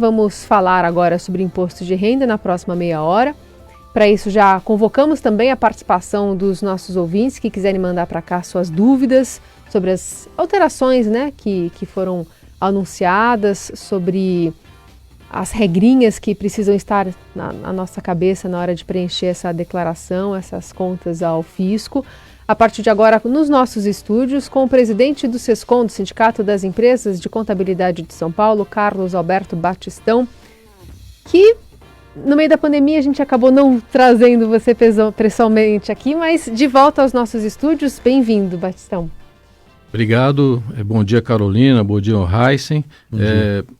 Vamos falar agora sobre imposto de renda na próxima meia hora. Para isso, já convocamos também a participação dos nossos ouvintes que quiserem mandar para cá suas dúvidas sobre as alterações, né, que foram anunciadas, sobre as regrinhas que precisam estar na nossa cabeça na hora de preencher essa declaração, essas contas ao fisco. A partir de agora, nos nossos estúdios, com o presidente do SESCOM, do Sindicato das Empresas de Contabilidade de São Paulo, Carlos Alberto Batistão, que no meio da pandemia a gente acabou não trazendo você pessoalmente aqui, mas de volta aos nossos estúdios. Bem-vindo, Batistão. Obrigado, bom dia Carolina, bom dia Heisen.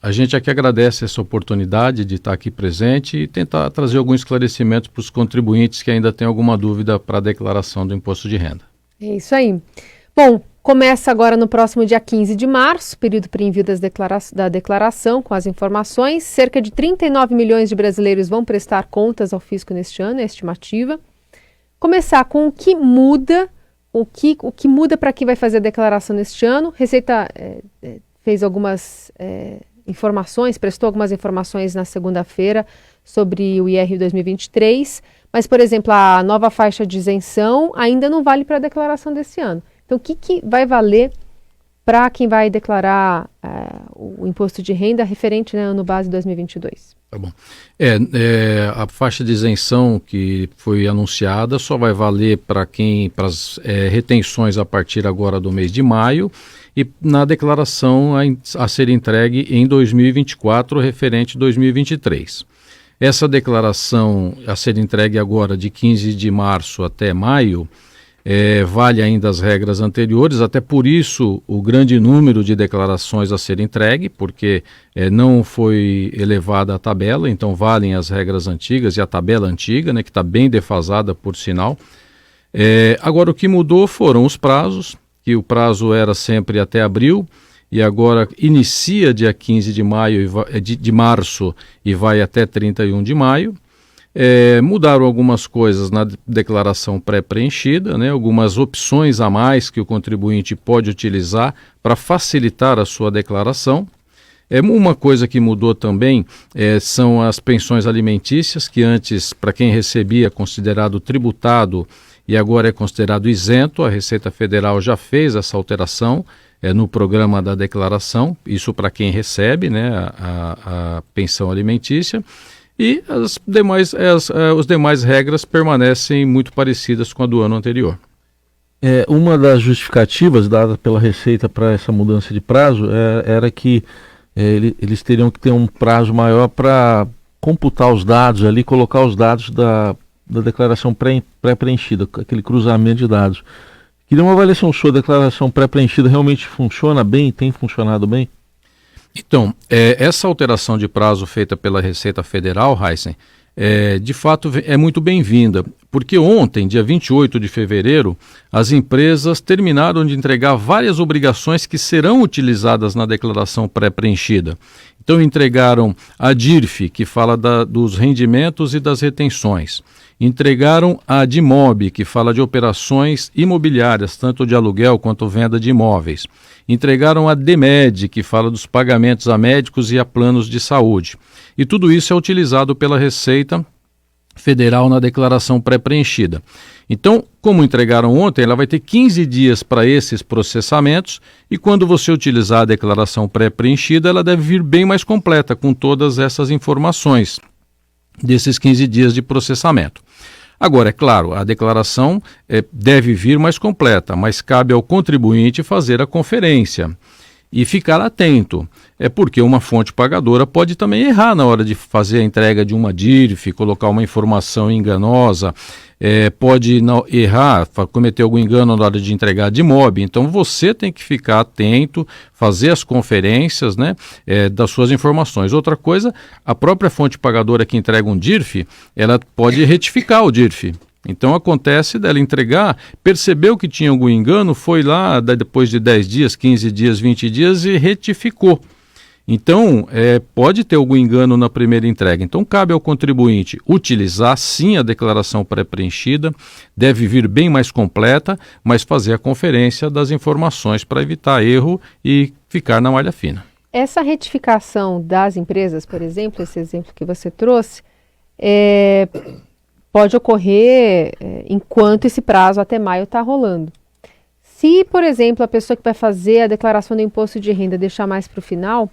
A gente aqui agradece essa oportunidade de estar aqui presente e tentar trazer algum esclarecimento para os contribuintes que ainda têm alguma dúvida para a declaração do imposto de renda. É isso aí. Bom, começa agora no próximo dia 15 de março, período para envio da declaração com as informações. Cerca de 39 milhões de brasileiros vão prestar contas ao fisco neste ano, é a estimativa. Começar com o que muda. O que muda para quem vai fazer a declaração neste ano? Receita fez algumas informações, prestou algumas informações na segunda-feira sobre o IR 2023, mas, por exemplo, a nova faixa de isenção ainda não vale para a declaração desse ano. Então, o que vai valer para quem vai declarar o imposto de renda referente ao ano base 2022? Tá bom. A faixa de isenção que foi anunciada só vai valer para as retenções a partir agora do mês de maio e na declaração a ser entregue em 2024 referente 2023. Essa declaração a ser entregue agora de 15 de março até maio vale ainda as regras anteriores, até por isso o grande número de declarações a ser entregue, porque não foi elevada a tabela, então valem as regras antigas e a tabela antiga, né, que está bem defasada por sinal. Agora o que mudou foram os prazos, que o prazo era sempre até abril, e agora inicia dia 15 de março e vai até 31 de maio. Mudaram algumas coisas na declaração pré-preenchida, né, algumas opções a mais que o contribuinte pode utilizar para facilitar a sua declaração. Uma coisa que mudou também são as pensões alimentícias, que antes, para quem recebia, é considerado tributado e agora é considerado isento. A Receita Federal já fez essa alteração no programa da declaração, isso para quem recebe, né, a pensão alimentícia. E as demais regras permanecem muito parecidas com a do ano anterior. Uma das justificativas dada pela Receita para essa mudança de prazo era que eles teriam que ter um prazo maior para computar os dados ali, colocar os dados da declaração pré-preenchida, aquele cruzamento de dados. Queria uma avaliação sua, a declaração pré-preenchida realmente funciona bem, tem funcionado bem? Então, essa alteração de prazo feita pela Receita Federal, Heisen, de fato é muito bem-vinda, porque ontem, dia 28 de fevereiro, as empresas terminaram de entregar várias obrigações que serão utilizadas na declaração pré-preenchida. Então entregaram a DIRF, que fala dos rendimentos e das retenções. Entregaram a DIMOB, que fala de operações imobiliárias, tanto de aluguel quanto venda de imóveis. Entregaram a DEMED, que fala dos pagamentos a médicos e a planos de saúde. E tudo isso é utilizado pela Receita Federal na declaração pré-preenchida. Então, como entregaram ontem, ela vai ter 15 dias para esses processamentos e quando você utilizar a declaração pré-preenchida, ela deve vir bem mais completa com todas essas informações desses 15 dias de processamento. Agora, é claro, a declaração deve vir mais completa, mas cabe ao contribuinte fazer a conferência e ficar atento. Porque uma fonte pagadora pode também errar na hora de fazer a entrega de uma DIRF, colocar uma informação enganosa, pode errar, cometer algum engano na hora de entregar de DIMOB. Então você tem que ficar atento, fazer as conferências, né, das suas informações. Outra coisa, a própria fonte pagadora que entrega um DIRF, ela pode retificar o DIRF. Então acontece dela entregar, percebeu que tinha algum engano, foi lá depois de 10 dias, 15 dias, 20 dias e retificou. Então, pode ter algum engano na primeira entrega. Então, cabe ao contribuinte utilizar, sim, a declaração pré-preenchida, deve vir bem mais completa, mas fazer a conferência das informações para evitar erro e ficar na malha fina. Essa retificação das empresas, por exemplo, esse exemplo que você trouxe, pode ocorrer enquanto esse prazo até maio está rolando. Se, por exemplo, a pessoa que vai fazer a declaração do imposto de renda deixar mais para o final,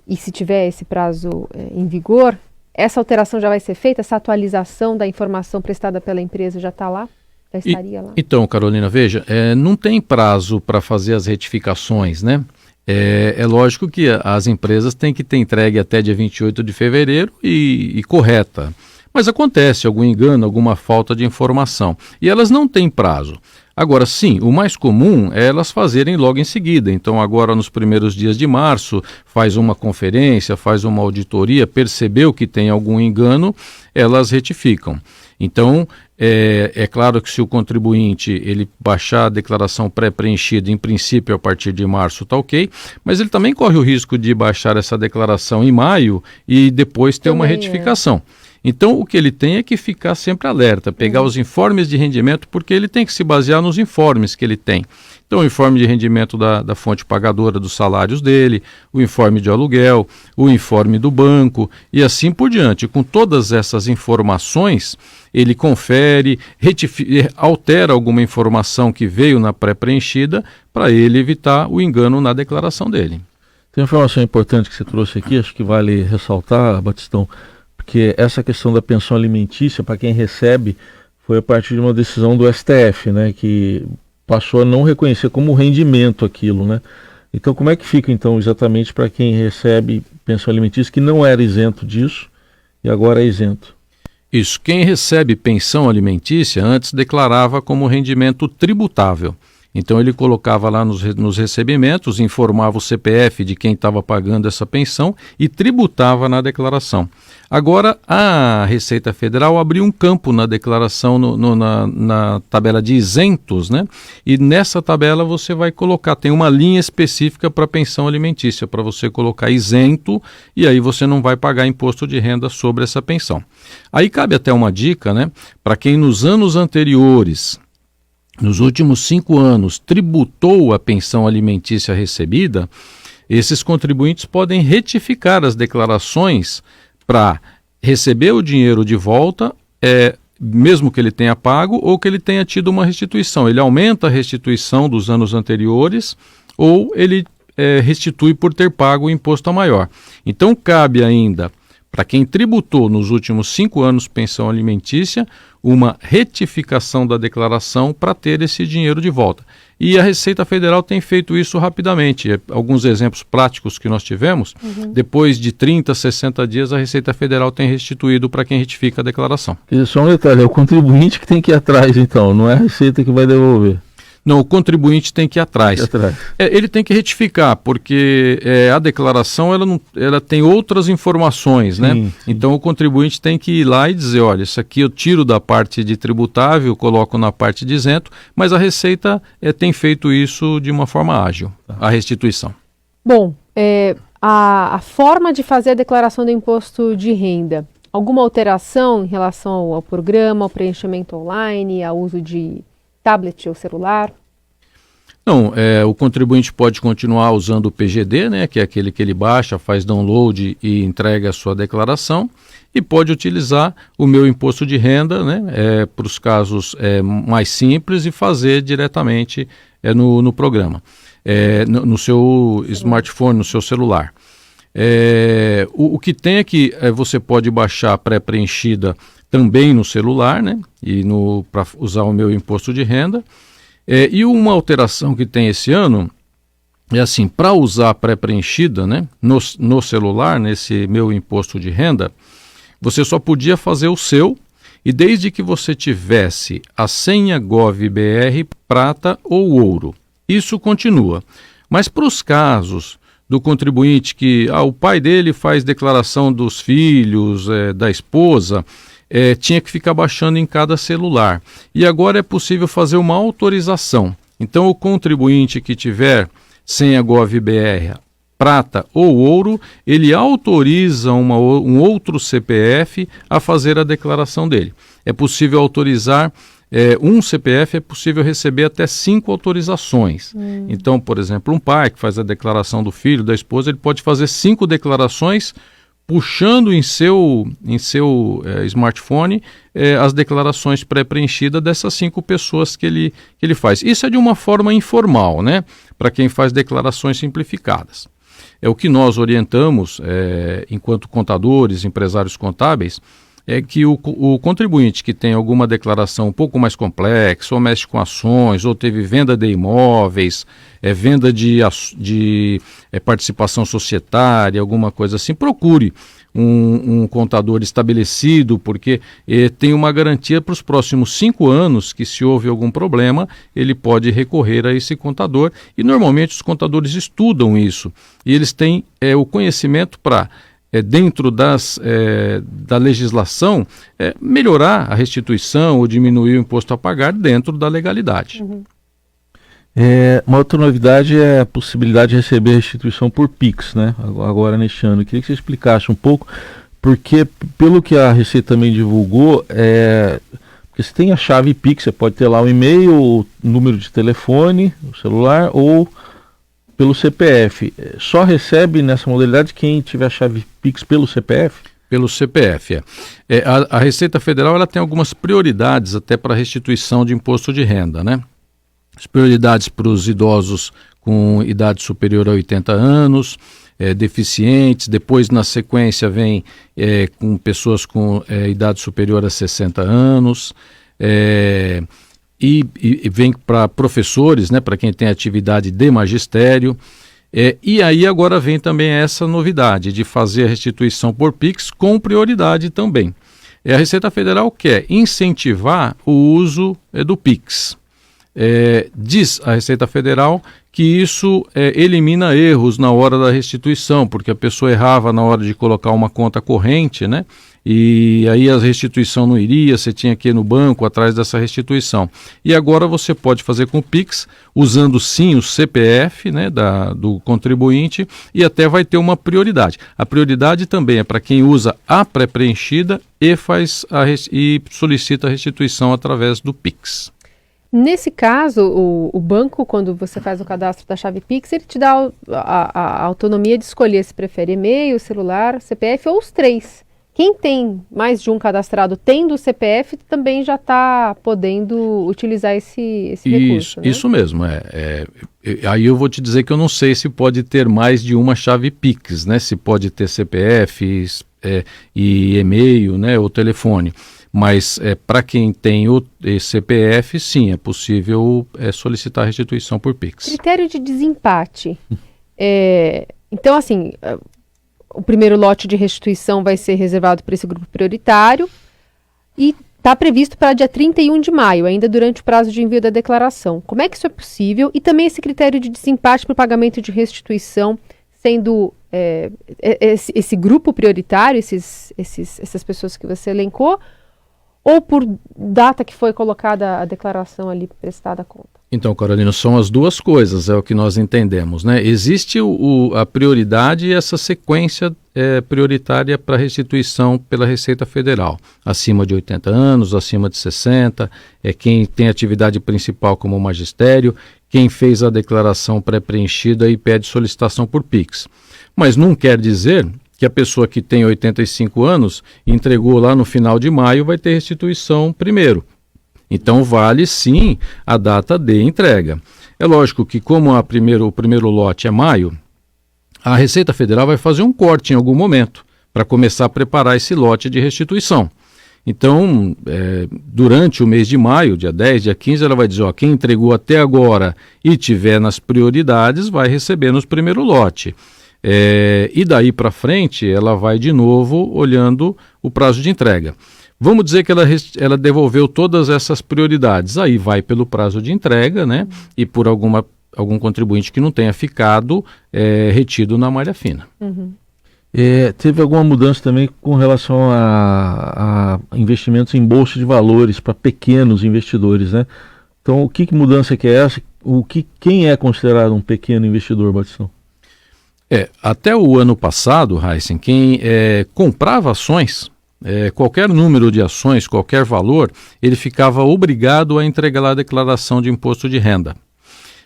e se tiver esse prazo em vigor, essa alteração já vai ser feita? Essa atualização da informação prestada pela empresa já está lá? Já estaria lá? Então, Carolina, veja, não tem prazo para fazer as retificações, né? É lógico que as empresas têm que ter entregue até dia 28 de fevereiro e correta. Mas acontece algum engano, alguma falta de informação. E elas não têm prazo. Agora, sim, o mais comum é elas fazerem logo em seguida. Então, agora nos primeiros dias de março, faz uma conferência, faz uma auditoria, percebeu que tem algum engano, elas retificam. Então, é claro que se o contribuinte ele baixar a declaração pré-preenchida, em princípio, a partir de março, está ok, mas ele também corre o risco de baixar essa declaração em maio e depois ter uma retificação. Então, o que ele tem é que ficar sempre alerta, pegar os informes de rendimento, porque ele tem que se basear nos informes que ele tem. Então, o informe de rendimento da fonte pagadora dos salários dele, o informe de aluguel, o informe do banco e assim por diante. Com todas essas informações, ele confere, altera alguma informação que veio na pré-preenchida para ele evitar o engano na declaração dele. Tem uma informação importante que você trouxe aqui, acho que vale ressaltar, Batistão, porque essa questão da pensão alimentícia, para quem recebe, foi a partir de uma decisão do STF, né, que passou a não reconhecer como rendimento aquilo, né? Então, como é que fica, então, exatamente para quem recebe pensão alimentícia, que não era isento disso e agora é isento? Isso, quem recebe pensão alimentícia antes declarava como rendimento tributável. Então ele colocava lá nos recebimentos, informava o CPF de quem estava pagando essa pensão e tributava na declaração. Agora a Receita Federal abriu um campo na declaração, na tabela de isentos, né? E nessa tabela você vai colocar, tem uma linha específica para pensão alimentícia, para você colocar isento e aí você não vai pagar imposto de renda sobre essa pensão. Aí cabe até uma dica, né? Para quem nos anos anteriores, nos últimos 5 anos, tributou a pensão alimentícia recebida, esses contribuintes podem retificar as declarações para receber o dinheiro de volta, mesmo que ele tenha pago ou que ele tenha tido uma restituição. Ele aumenta a restituição dos anos anteriores ou ele restitui por ter pago o imposto a maior. Então cabe ainda, para quem tributou nos últimos 5 anos pensão alimentícia, uma retificação da declaração para ter esse dinheiro de volta. E a Receita Federal tem feito isso rapidamente. Alguns exemplos práticos que nós tivemos, depois de 30, 60 dias, a Receita Federal tem restituído para quem retifica a declaração. Só um detalhe, é o contribuinte que tem que ir atrás, então, não é a Receita que vai devolver. Não, o contribuinte tem que ir atrás. Ele tem que retificar, porque a declaração ela tem outras informações, né? Sim. Então o contribuinte tem que ir lá e dizer, olha, isso aqui eu tiro da parte de tributável, coloco na parte de isento, mas a Receita tem feito isso de uma forma ágil, a restituição. Bom, a forma de fazer a declaração do imposto de renda, alguma alteração em relação ao programa, ao preenchimento online, ao uso de tablet ou celular? Não, o contribuinte pode continuar usando o PGD, né, que é aquele que ele baixa, faz download e entrega a sua declaração, e pode utilizar o meu imposto de renda, né, para os casos mais simples e fazer diretamente no programa, no seu smartphone, no seu celular. O que tem é que você pode baixar pré-preenchida também no celular, né, e para usar o meu imposto de renda. E uma alteração que tem esse ano é assim, para usar pré-preenchida, né, no celular, nesse meu imposto de renda, você só podia fazer o seu, e desde que você tivesse a senha GovBR prata ou ouro. Isso continua. Mas para os casos do contribuinte que o pai dele faz declaração dos filhos, da esposa, tinha que ficar baixando em cada celular. E agora é possível fazer uma autorização. Então o contribuinte que tiver senha GovBR prata ou ouro, ele autoriza um outro CPF a fazer a declaração dele. É possível autorizar um CPF é possível receber até 5 autorizações. Então, por exemplo, um pai que faz a declaração do filho, da esposa, ele pode fazer 5 declarações puxando em seu smartphone as declarações pré-preenchidas dessas 5 pessoas que ele faz. Isso é de uma forma informal, né? Para quem faz declarações simplificadas. É o que nós orientamos, enquanto contadores, empresários contábeis, é que o contribuinte que tem alguma declaração um pouco mais complexa, ou mexe com ações, ou teve venda de imóveis, venda de participação societária, alguma coisa assim, procure um contador estabelecido, porque tem uma garantia para os próximos 5 anos que, se houve algum problema, ele pode recorrer a esse contador, e normalmente os contadores estudam isso, e eles têm o conhecimento para, dentro da legislação, melhorar a restituição ou diminuir o imposto a pagar dentro da legalidade. Uma outra novidade é a possibilidade de receber restituição por Pix, né? Agora neste ano. Eu queria que você explicasse um pouco, porque pelo que a Receita também divulgou, porque você tem a chave Pix, você pode ter lá o e-mail, o número de telefone, o celular, ou pelo CPF. Só recebe nessa modalidade quem tiver a chave Pix pelo CPF? Pelo CPF, a Receita Federal ela tem algumas prioridades até para restituição de imposto de renda, né? As prioridades para os idosos com idade superior a 80 anos, deficientes, depois na sequência vem com pessoas com idade superior a 60 anos, e vem para professores, né, para quem tem atividade de magistério, e aí agora vem também essa novidade de fazer a restituição por Pix com prioridade também. A Receita Federal quer incentivar o uso do Pix. Diz a Receita Federal que isso elimina erros na hora da restituição, porque a pessoa errava na hora de colocar uma conta corrente, né? E aí a restituição não iria, você tinha que ir no banco atrás dessa restituição. E agora você pode fazer com o Pix, usando sim o CPF, né, do contribuinte, e até vai ter uma prioridade. A prioridade também é para quem usa a pré-preenchida e solicita a restituição através do Pix. Nesse caso, o banco, quando você faz o cadastro da chave Pix, ele te dá a autonomia de escolher se prefere e-mail, celular, CPF ou os 3. Quem tem mais de um cadastrado tendo o CPF também já está podendo utilizar esse recurso, né? Isso mesmo. Aí eu vou te dizer que eu não sei se pode ter mais de uma chave Pix, né? Se pode ter CPF e e-mail, né, ou telefone. Mas para quem tem o CPF, sim, é possível solicitar restituição por Pix. Critério de desempate. Então, assim, o primeiro lote de restituição vai ser reservado para esse grupo prioritário e está previsto para dia 31 de maio, ainda durante o prazo de envio da declaração. Como é que isso é possível? E também esse critério de desempate para o pagamento de restituição, sendo esse grupo prioritário, essas pessoas que você elencou, ou por data que foi colocada a declaração ali prestada a conta? Então, Carolina, são as duas coisas, é o que nós entendemos, né? Existe a prioridade e essa sequência prioritária para restituição pela Receita Federal. Acima de 80 anos, acima de 60, quem tem atividade principal como magistério, quem fez a declaração pré-preenchida e pede solicitação por Pix. Mas não quer dizer que a pessoa que tem 85 anos entregou lá no final de maio vai ter restituição primeiro. Então vale sim a data de entrega. É lógico que como o primeiro lote é maio, a Receita Federal vai fazer um corte em algum momento para começar a preparar esse lote de restituição. Então, durante o mês de maio, dia 10, dia 15, ela vai dizer, quem entregou até agora e tiver nas prioridades vai receber nos primeiro lote. E daí para frente ela vai de novo olhando o prazo de entrega. Vamos dizer que ela devolveu todas essas prioridades, aí vai pelo prazo de entrega, né? E por algum contribuinte que não tenha ficado retido na malha fina. Uhum. Teve alguma mudança também com relação a investimentos em bolsa de valores para pequenos investidores, né? Então, que mudança que é essa? Quem é considerado um pequeno investidor, Batistão? Até o ano passado, Heisen, quem comprava ações qualquer número de ações, qualquer valor, ele ficava obrigado a entregar a declaração de imposto de renda.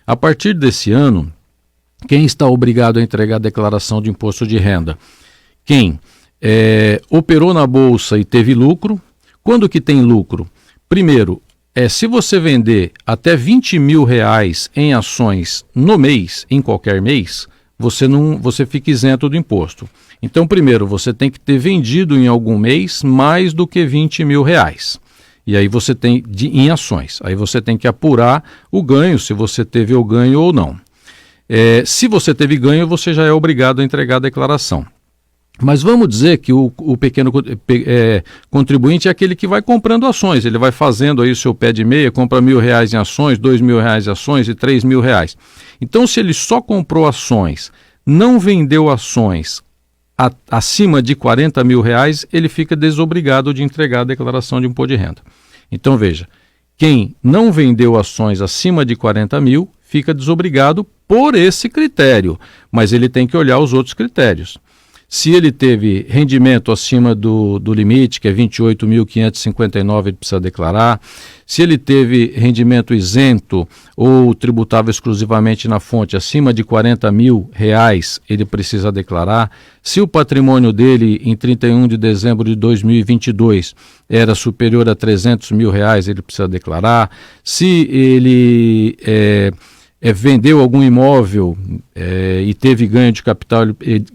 A partir desse ano, quem está obrigado a entregar a declaração de imposto de renda? Quem operou na bolsa e teve lucro. Quando que tem lucro? Primeiro, se você vender até R$20 mil em ações no mês, em qualquer mês, você fica isento do imposto. Então, primeiro, você tem que ter vendido em algum mês mais do que R$20 mil. E aí você tem em ações. Aí você tem que apurar o ganho, se você teve o ganho ou não. Se você teve ganho, você já é obrigado a entregar a declaração. Mas vamos dizer que o pequeno contribuinte é aquele que vai comprando ações. Ele vai fazendo aí o seu pé de meia, compra R$1.000 em ações, R$2.000 em ações e R$3 mil. Então, se ele só comprou ações, não vendeu ações acima de R$40 mil, ele fica desobrigado de entregar a declaração de imposto de renda. Então, veja, quem não vendeu ações acima de 40 mil fica desobrigado por esse critério, mas ele tem que olhar os outros critérios. Se ele teve rendimento acima do limite, que é 28.559, ele precisa declarar. Se ele teve rendimento isento ou tributável exclusivamente na fonte acima de R$40 mil, ele precisa declarar. Se o patrimônio dele em 31 de dezembro de 2022 era superior a R$300 mil, ele precisa declarar. Se ele vendeu algum imóvel e teve ganho de capital,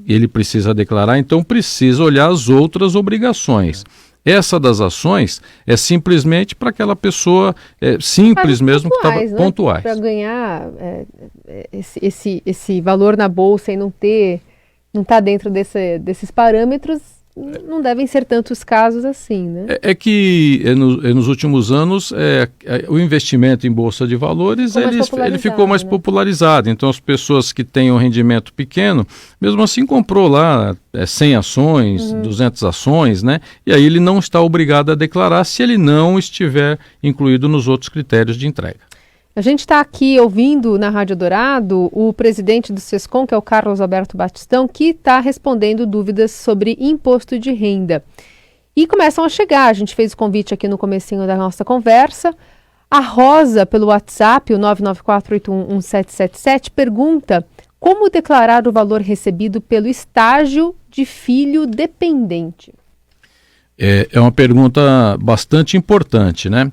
ele precisa declarar, então precisa olhar as outras obrigações. Essa das ações é simplesmente para aquela pessoa simples mesmo, que estava pontuais. Para ganhar esse valor na bolsa e não estar dentro desses parâmetros, não devem ser tantos casos assim, né? Que nos últimos anos o investimento em bolsa de valores ele ficou mais popularizado. Então as pessoas que têm um rendimento pequeno, mesmo assim comprou lá 100 ações, 200 ações, né? E aí ele não está obrigado a declarar se ele não estiver incluído nos outros critérios de entrega. A gente está aqui ouvindo na Rádio Dourado o presidente do Sescom, que é o Carlos Alberto Batistão, que está respondendo dúvidas sobre imposto de renda. E começam a chegar, a gente fez o convite aqui no comecinho da nossa conversa. A Rosa, pelo WhatsApp, o 994811777, pergunta como declarar o valor recebido pelo estágio de filho dependente. É uma pergunta bastante importante, né?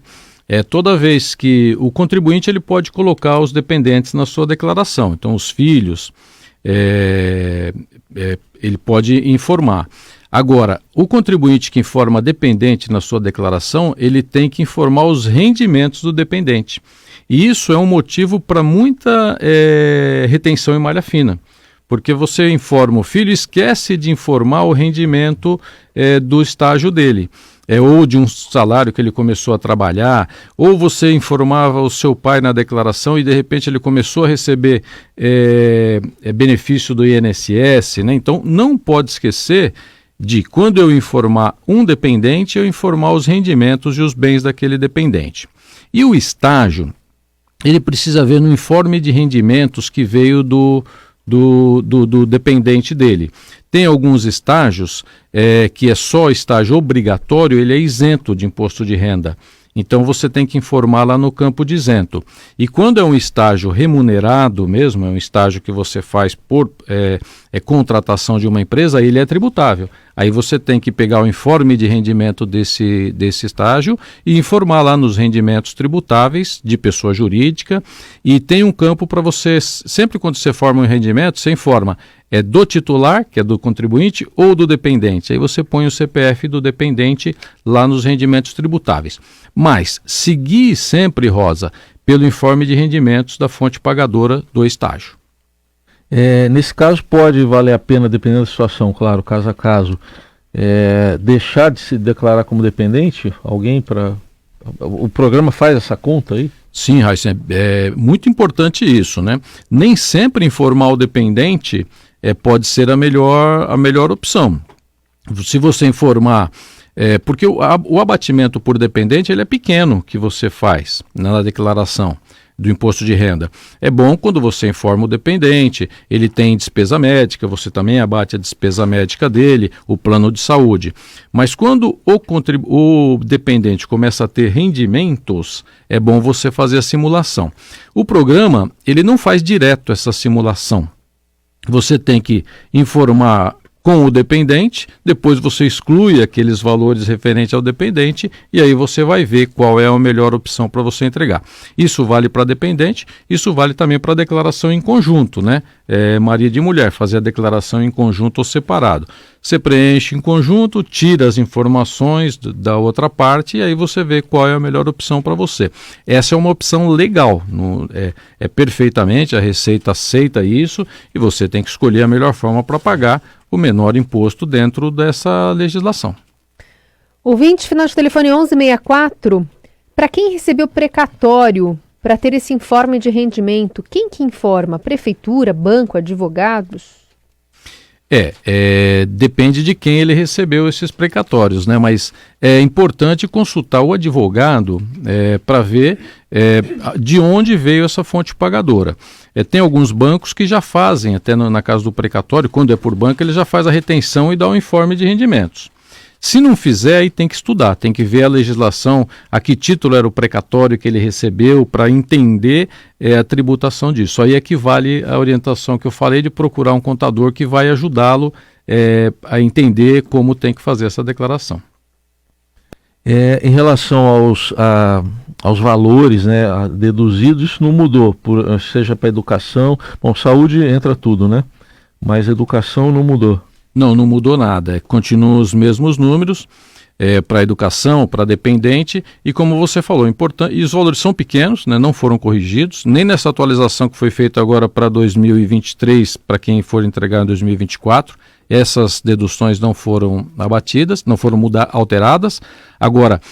Toda vez que o contribuinte ele pode colocar os dependentes na sua declaração, então os filhos, ele pode informar. Agora, o contribuinte que informa dependente na sua declaração, ele tem que informar os rendimentos do dependente. E isso é um motivo para muita retenção em malha fina, porque você informa o filho e esquece de informar o rendimento do estágio dele. Ou de um salário que ele começou a trabalhar, ou você informava o seu pai na declaração e de repente ele começou a receber benefício do INSS, né? Então não pode esquecer de, quando eu informar um dependente, eu informar os rendimentos e os bens daquele dependente. E o estágio, ele precisa ver no informe de rendimentos que veio do dependente dele. Tem alguns estágios que é só estágio obrigatório, ele é isento de imposto de renda. Então você tem que informar lá no campo de isento. E quando é um estágio remunerado mesmo, é um estágio que você faz por contratação de uma empresa, ele é tributável. Aí você tem que pegar o informe de rendimento desse estágio e informar lá nos rendimentos tributáveis de pessoa jurídica. E tem um campo para você, sempre quando você forma um rendimento, você informa do titular, que é do contribuinte, ou do dependente. Aí você põe o CPF do dependente lá nos rendimentos tributáveis. Mas seguir sempre, Rosa, pelo informe de rendimentos da fonte pagadora do estágio. Nesse caso pode valer a pena, dependendo da situação, claro, caso a caso, deixar de se declarar como dependente? O programa faz essa conta aí? Sim, Raíssa, é muito importante isso, né? Nem sempre informar o dependente pode ser a melhor opção. Se você informar, porque o abatimento por dependente ele é pequeno que você faz na declaração. do imposto de renda. É bom quando você informa o dependente, ele tem despesa médica, você também abate a despesa médica dele, o plano de saúde. Mas quando o dependente começa a ter rendimentos, é bom você fazer a simulação. O programa, ele não faz direto essa simulação. Você tem que informar com o dependente, depois você exclui aqueles valores referentes ao dependente e aí você vai ver qual é a melhor opção para você entregar. Isso vale para dependente, isso vale também para declaração em conjunto, né? Marido e mulher, fazer a declaração em conjunto ou separado. Você preenche em conjunto, tira as informações da outra parte e aí você vê qual é a melhor opção para você. Essa é uma opção legal, perfeitamente, a Receita aceita isso e você tem que escolher a melhor forma para pagar o menor imposto dentro dessa legislação. Ouvinte, final de telefone 1164, para quem recebeu precatório para ter esse informe de rendimento, quem que informa? Prefeitura, banco, advogados? Depende de quem ele recebeu esses precatórios, né? Mas é importante consultar o advogado para ver de onde veio essa fonte pagadora. Tem alguns bancos que já fazem, até na casa do precatório, quando é por banco, ele já faz a retenção e dá o informe de rendimentos. Se não fizer, aí tem que estudar, tem que ver a legislação, a que título era o precatório que ele recebeu, para entender a tributação disso. Aí é que vale a orientação que eu falei de procurar um contador que vai ajudá-lo a entender como tem que fazer essa declaração. Em relação aos valores, né, deduzidos, isso não mudou, seja para educação, bom, saúde entra tudo, né? Mas educação não mudou. Não mudou nada, continuam os mesmos números para educação, para dependente, e como você falou, importante, e os valores são pequenos, né, não foram corrigidos, nem nessa atualização que foi feita agora para 2023, para quem for entregar em 2024, essas deduções não foram abatidas, não foram alteradas. Agora,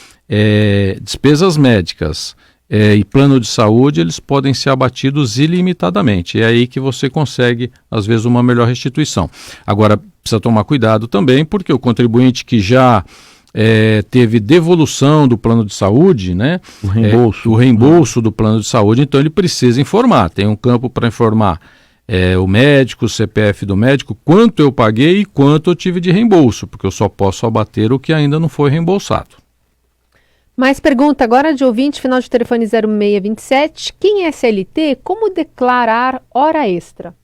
despesas médicas e plano de saúde, eles podem ser abatidos ilimitadamente. É aí que você consegue, às vezes, uma melhor restituição. Agora, precisa tomar cuidado também, porque o contribuinte que já teve devolução do plano de saúde, né? O reembolso do plano de saúde, então ele precisa informar. Tem um campo para informar o médico, o CPF do médico, quanto eu paguei e quanto eu tive de reembolso, porque eu só posso abater o que ainda não foi reembolsado. Mais pergunta agora de ouvinte, final de telefone 0627. Quem é CLT? Como declarar hora extra?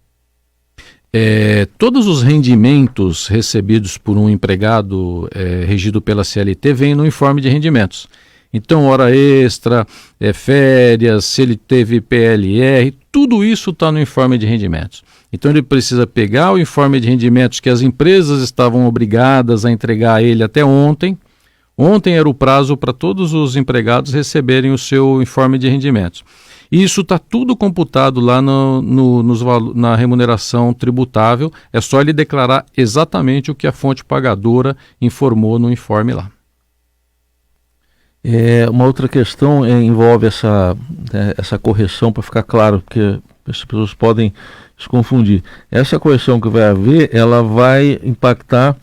Todos os rendimentos recebidos por um empregado regido pela CLT vêm no informe de rendimentos. Então, hora extra, férias, se ele teve PLR, tudo isso está no informe de rendimentos. Então, ele precisa pegar o informe de rendimentos que as empresas estavam obrigadas a entregar a ele até ontem. Ontem era o prazo para todos os empregados receberem o seu informe de rendimentos. E isso está tudo computado lá na remuneração tributável. É só ele declarar exatamente o que a fonte pagadora informou no informe lá. Uma outra questão envolve essa correção, para ficar claro, porque as pessoas podem se confundir. Essa correção que vai haver, ela vai impactar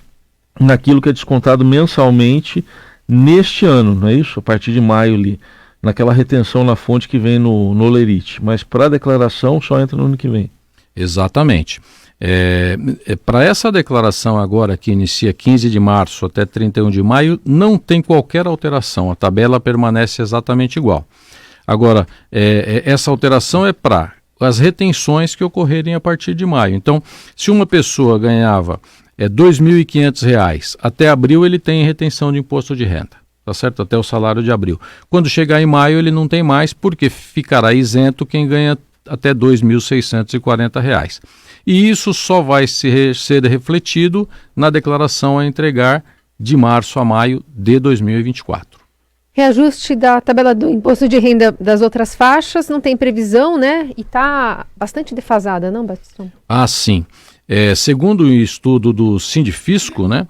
naquilo que é descontado mensalmente neste ano, não é isso? A partir de maio ali, naquela retenção na fonte que vem no Lerite, mas para a declaração só entra no ano que vem. Exatamente. Para essa declaração agora, que inicia 15 de março até 31 de maio, não tem qualquer alteração, a tabela permanece exatamente igual. Agora, essa alteração é para as retenções que ocorrerem a partir de maio. Então, se uma pessoa ganhava R$ 2.500, até abril ele tem retenção de imposto de renda, tá certo? Até o salário de abril. Quando chegar em maio ele não tem mais, porque ficará isento quem ganha até R$ 2.640. E isso só vai ser refletido na declaração a entregar de março a maio de 2024. Reajuste da tabela do imposto de renda das outras faixas, não tem previsão, né? E está bastante defasada, não, Batistão? Ah, sim. Segundo o estudo do Sindifisco, né,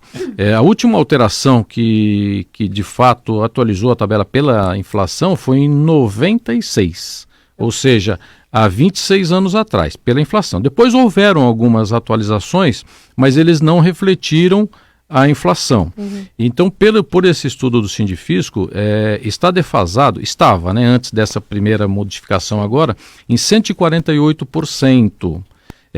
a última alteração que de fato atualizou a tabela pela inflação foi em 96, ou seja, há 26 anos atrás, pela inflação. Depois houveram algumas atualizações, mas eles não refletiram à inflação. Então, por esse estudo do Sindifisco, está defasado, estava, né, antes dessa primeira modificação agora, em 148%,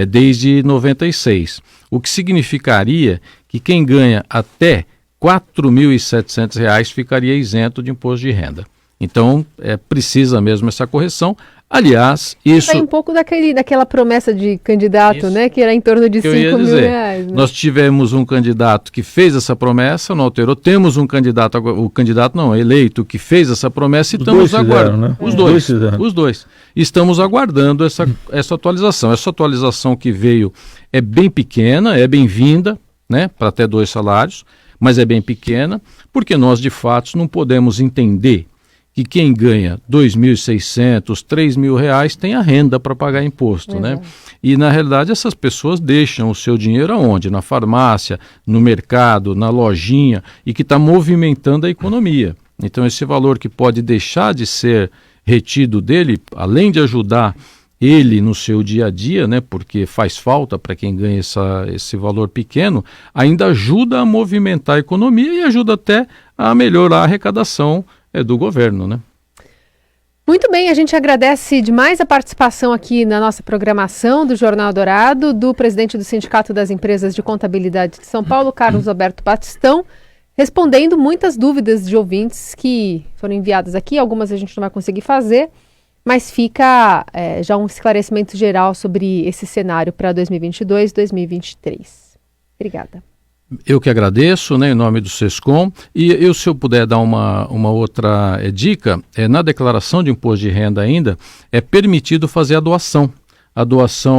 desde 96, o que significaria que quem ganha até R$ 4.700 ficaria isento de imposto de renda. Então, precisa mesmo essa correção. Aliás, isso... Tem um pouco daquela promessa de candidato, Isso, né? Que era em torno de 5 mil reais. Né? Nós tivemos um candidato que fez essa promessa, não alterou. Temos um candidato, eleito, que fez essa promessa e estamos aguardando. Né? Os dois. Estamos aguardando essa atualização. Essa atualização que veio é bem pequena, é bem-vinda, né? Para até 2 salários, mas é bem pequena, porque nós, de fato, não podemos entender que quem ganha R$ 2.600, R$ 3.000 tem a renda para pagar imposto, né? E, na realidade, essas pessoas deixam o seu dinheiro aonde? Na farmácia, no mercado, na lojinha, e que está movimentando a economia. Então, esse valor que pode deixar de ser retido dele, além de ajudar ele no seu dia a dia, né, porque faz falta para quem ganha esse valor pequeno, ainda ajuda a movimentar a economia e ajuda até a melhorar a arrecadação do governo, né? Muito bem, a gente agradece demais a participação aqui na nossa programação do Jornal Dourado, do presidente do Sindicato das Empresas de Contabilidade de São Paulo, Carlos Alberto Batistão, respondendo muitas dúvidas de ouvintes que foram enviadas aqui. Algumas a gente não vai conseguir fazer, mas fica já um esclarecimento geral sobre esse cenário para 2022 e 2023. Obrigada. Eu que agradeço, né, em nome do SESCOM, e se eu puder dar uma outra dica, na declaração de imposto de renda ainda, é permitido fazer a doação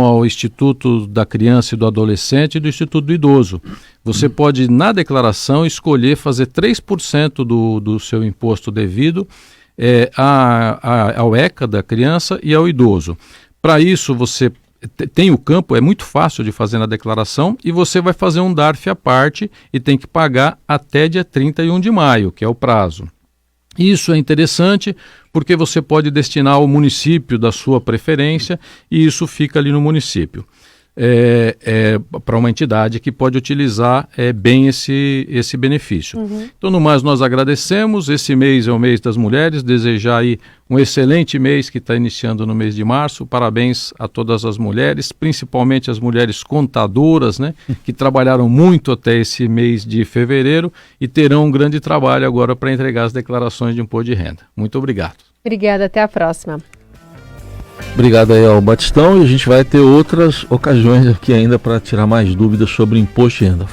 ao Instituto da Criança e do Adolescente e do Instituto do Idoso. Você pode, na declaração, escolher fazer 3% do seu imposto devido ao ECA da criança e ao idoso. Para isso, você tem o campo, é muito fácil de fazer na declaração, e você vai fazer um DARF à parte e tem que pagar até dia 31 de maio, que é o prazo. Isso é interessante porque você pode destinar ao município da sua preferência e isso fica ali no município. Para uma entidade que pode utilizar bem esse benefício. Então, no mais, nós agradecemos. Esse mês é o mês das mulheres, desejar aí um excelente mês que está iniciando no mês de março. Parabéns a todas as mulheres, principalmente as mulheres contadoras, né, que trabalharam muito até esse mês de fevereiro e terão um grande trabalho agora para entregar as declarações de imposto de renda. Muito obrigado. Obrigada, até a próxima. Obrigado aí ao Batistão, e a gente vai ter outras ocasiões aqui ainda para tirar mais dúvidas sobre imposto de renda.